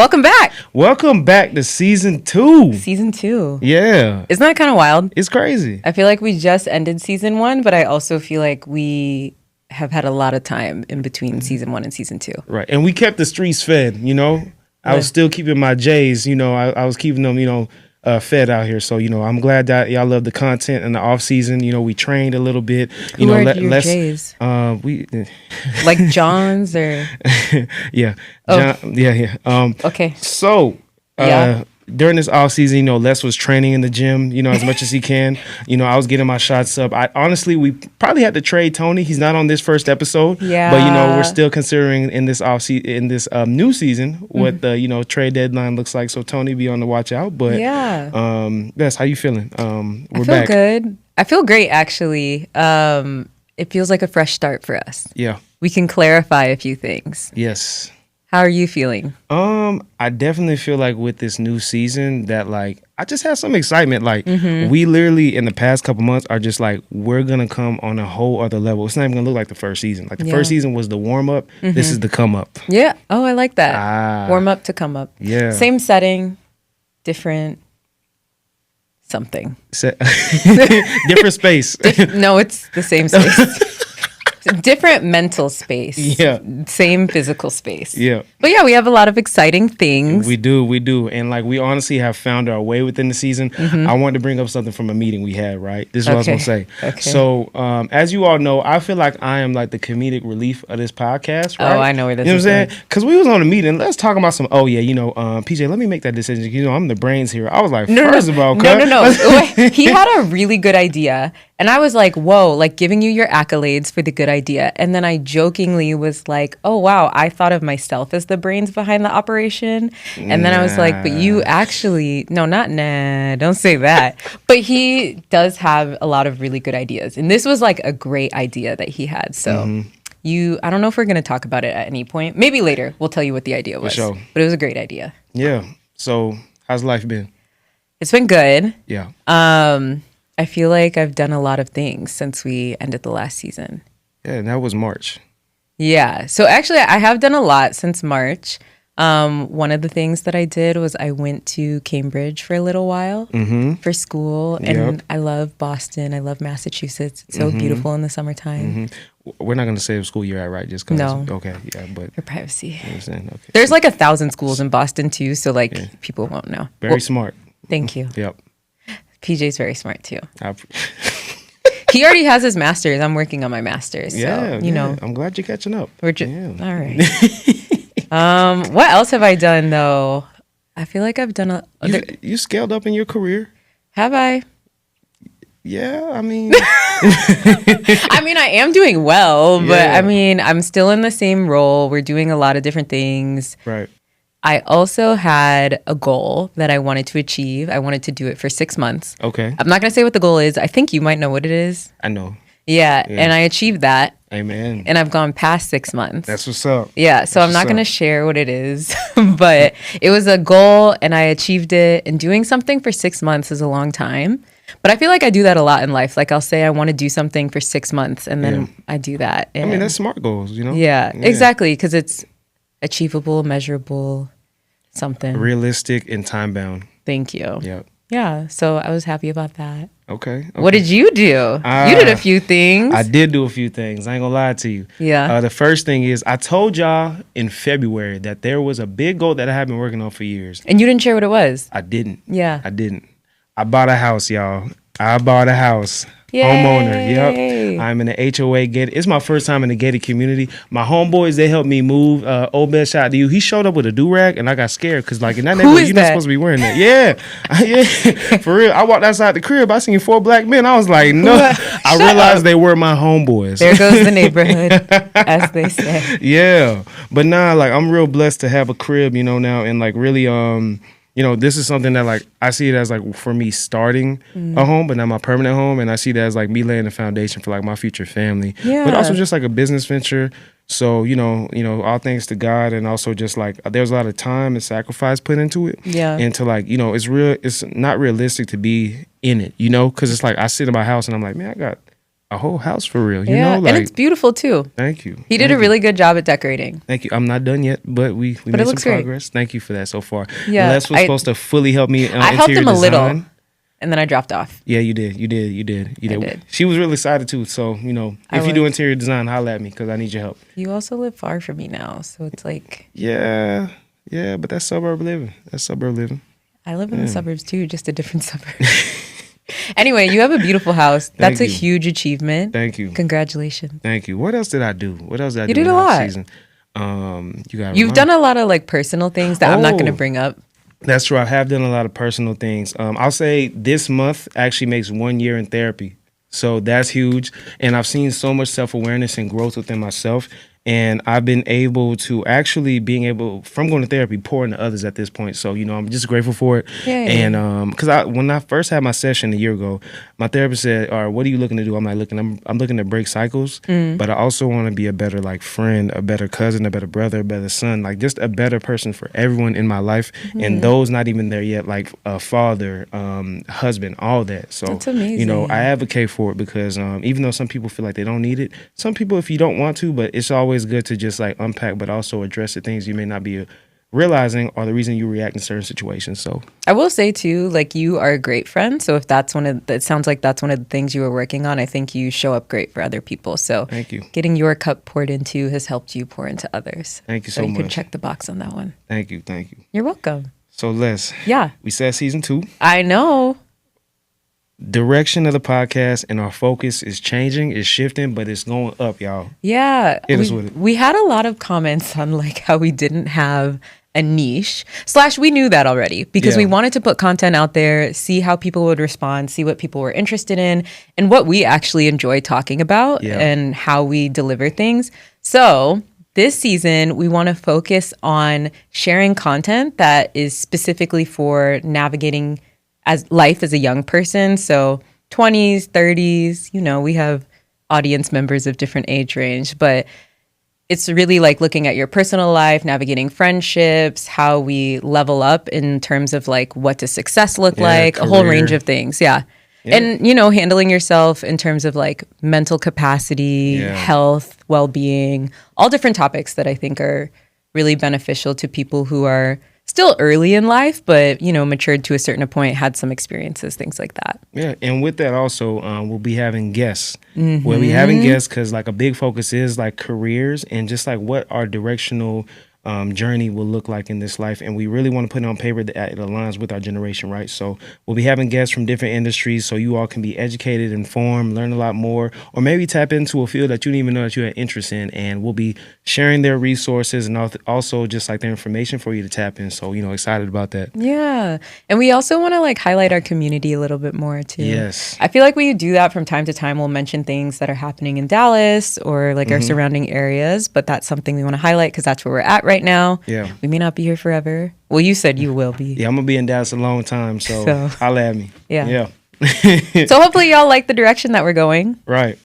Welcome back. Welcome back to season 2. Season 2. Yeah. Isn't that kind of wild? It's crazy. I feel like we just ended season 1, but I also feel like we have had a lot of time in between season 1 and season 2. Right. And we kept the streets fed, you know. I was still keeping my J's, you know. I was keeping them, fed out here. So, I'm glad that y'all love the content in the off season. We trained a little bit. Who are your J's? We like John's or yeah. Oh. John, yeah. Okay. So during this off season, Les was training in the gym, as much as he can. I was getting my shots up. We probably had to trade Tony. He's not on this first episode. Yeah. But we're still considering in this new season what the trade deadline looks like. So Tony, be on the watch out. But Bess, how you feeling? We're back. I feel good. I feel great actually. It feels like a fresh start for us. Yeah. We can clarify a few things. Yes. How are you feeling? I definitely feel like with this new season that I just have some excitement. We literally in the past couple months are just we're gonna come on a whole other level. It's not even gonna look like the first season. The first season was the warm up. This is the come up. Yeah. Oh, I like that. Warm up to come up. Yeah. Same setting, different something. Different space. No, it's the same space. Different mental space. Yeah. Same physical space. Yeah. But yeah, we have a lot of exciting things. We do. And we honestly have found our way within the season. I wanted to bring up something from a meeting we had, right? This is what I was going to say. Okay. So, as you all know, I feel like I am the comedic relief of this podcast, right? Oh, I know where this is. You know what I'm saying? Because we was on a meeting. Let's talk about some, PJ, let me make that decision. I'm the brains here. I was like, first of all, No. He had a really good idea. And I was like, whoa, giving you your accolades for the good idea. And then I jokingly was like, oh, wow, I thought of myself as the brains behind the operation. And then I was like, but you actually, no, not don't say that. But he does have a lot of really good ideas. And this was a great idea that he had. So I don't know if we're going to talk about it at any point. Maybe later we'll tell you what the idea was. For sure. But it was a great idea. Yeah. So how's life been? It's been good. Yeah. I feel like I've done a lot of things since we ended the last season. Yeah, and that was March. Yeah. So actually, I have done a lot since March. One of the things that I did was I went to Cambridge for a little while for school. And I love Boston. I love Massachusetts. It's so beautiful in the summertime. We're not going to say what school you're at, right? Just because. No. Okay, yeah, but. For privacy. You know what I'm saying? Okay. There's 1,000 schools in Boston, too. So, people won't know. Very smart. Thank you. Yep. PJ's very smart, too. He already has his master's. I'm working on my master's. Yeah, so, you know. I'm glad you're catching up. All right. What else have I done, though? I feel like I've done You scaled up in your career. Have I? Yeah, I mean. I am doing well, but I'm still in the same role. We're doing a lot of different things. Right. I also had a goal that I wanted to achieve. I wanted to do it for 6 months. Okay. I'm not going to say what the goal is. I think you might know what it is. I know. Yeah, and I achieved that. Amen. And I've gone past 6 months. That's what's up. Yeah, so I'm not going to share what it is, but it was a goal and I achieved it. And doing something for 6 months is a long time. But I feel like I do that a lot in life. I'll say I want to do something for 6 months and then I do that. And that's smart goals, Yeah, exactly, because it's achievable, measurable, something. Realistic and time-bound. Thank you. Yep. Yeah, so I was happy about that. Okay. What did you do? You did a few things. I did do a few things. I ain't gonna lie to you. Yeah. The first thing is I told y'all in February that there was a big goal that I had been working on for years. And you didn't share what it was. I didn't. Yeah. I didn't. I bought a house, y'all. I bought a house. Yay. Homeowner. Yep. I'm in the HOA gated. It's my first time in the gated community. My homeboys, they helped me move. Obed, shout out to you. He showed up with a do-rag and I got scared because in that neighborhood, you're not supposed to be wearing that. Yeah. For real. I walked outside the crib. I seen 4 black men. I was like, no. I realized they were my homeboys. There goes the neighborhood, as they say. Yeah. But nah, I'm real blessed to have a crib, now, and really, this is something that I see it as for me starting a home, but not my permanent home, and I see that as me laying the foundation for my future family. Yeah. But also just a business venture. So all thanks to God, and also just there's a lot of time and sacrifice put into it. Yeah. And to it's not realistic to be in it, because it's I sit in my house and I'm like, man, I got a whole house for real. You Yeah, know, like, and it's beautiful too. Thank you. He did a really good job at decorating. Thank you. I'm not done yet, but we made some progress. Great. Thank you for that so far. Yeah, Les was supposed to fully help me. I helped him a little, and then I dropped off. Yeah, you did. You did. She was really excited too. So, you know, if you do interior design, holla at me because I need your help. You also live far from me now, so it's like. Yeah, but that's suburb living. I live in the suburbs too, just a different suburb. Anyway, you have a beautiful house. That's a huge achievement. Thank you. Congratulations. Thank you. What else did I do? You did a lot. Season? You've done a lot of like personal things that I'm not going to bring up. That's true. I have done a lot of personal things. I'll say this month actually makes 1 year in therapy. So that's huge. And I've seen so much self-awareness and growth within myself. And I've been able to from going to therapy, pour into others at this point. So, you know, I'm just grateful for it. Yay. And because when I first had my session a year ago, my therapist said, all right, what are you looking to do? I'm looking to break cycles, but I also want to be a better like friend, a better cousin, a better brother, a better son, like just a better person for everyone in my life. And those not even there yet, like a father, husband, all that. So, that's amazing. You know, I advocate for it because even though some people feel like they don't need it, some people, if you don't want to, but it's always good to just like unpack, but also address the things you may not be realizing are the reason you react in certain situations. So I will say too, like you are a great friend. So if it sounds like that's one of the things you were working on, I think you show up great for other people. So thank you. Getting your cup poured into has helped you pour into others. Thank you so much. You can check the box on that one. Thank you. You're welcome. So Les, yeah, we said season 2. I know. Direction of the podcast and our focus is changing, is shifting, but it's going up, y'all. Yeah. Hit us with it. We had a lot of comments on like how we didn't have a niche / we knew that already because we wanted to put content out there, see how people would respond, see what people were interested in and what we actually enjoy talking about and how we deliver things. So this season, we want to focus on sharing content that is specifically for navigating as life as a young person. So 20s, 30s, you know, we have audience members of different age range, but it's really like looking at your personal life, navigating friendships, how we level up in terms of like what does success look like, career. A whole range of things. Yeah. And, you know, handling yourself in terms of like mental capacity, health, well-being, all different topics that I think are really beneficial to people who are still early in life, but, you know, matured to a certain point, had some experiences, things like that. Yeah. And with that also, we'll be having guests. We'll be having guests because like a big focus is like careers and just like what our directional journey will look like in this life. And we really want to put it on paper that it aligns with our generation, right? So we'll be having guests from different industries so you all can be educated, informed, learn a lot more, or maybe tap into a field that you didn't even know that you had interest in. And we'll be sharing their resources and also just like their information for you to tap in. So, you know, excited about that. Yeah. And we also want to like highlight our community a little bit more too. Yes. I feel like we do that from time to time. We'll mention things that are happening in Dallas or like our surrounding areas, but that's something we want to highlight because that's where we're at right now. Yeah. We may not be here forever. Well, you said you will be. Yeah, I'm going to be in Dallas a long time, so holla at me. Yeah. Yeah. So hopefully y'all like the direction that we're going. Right.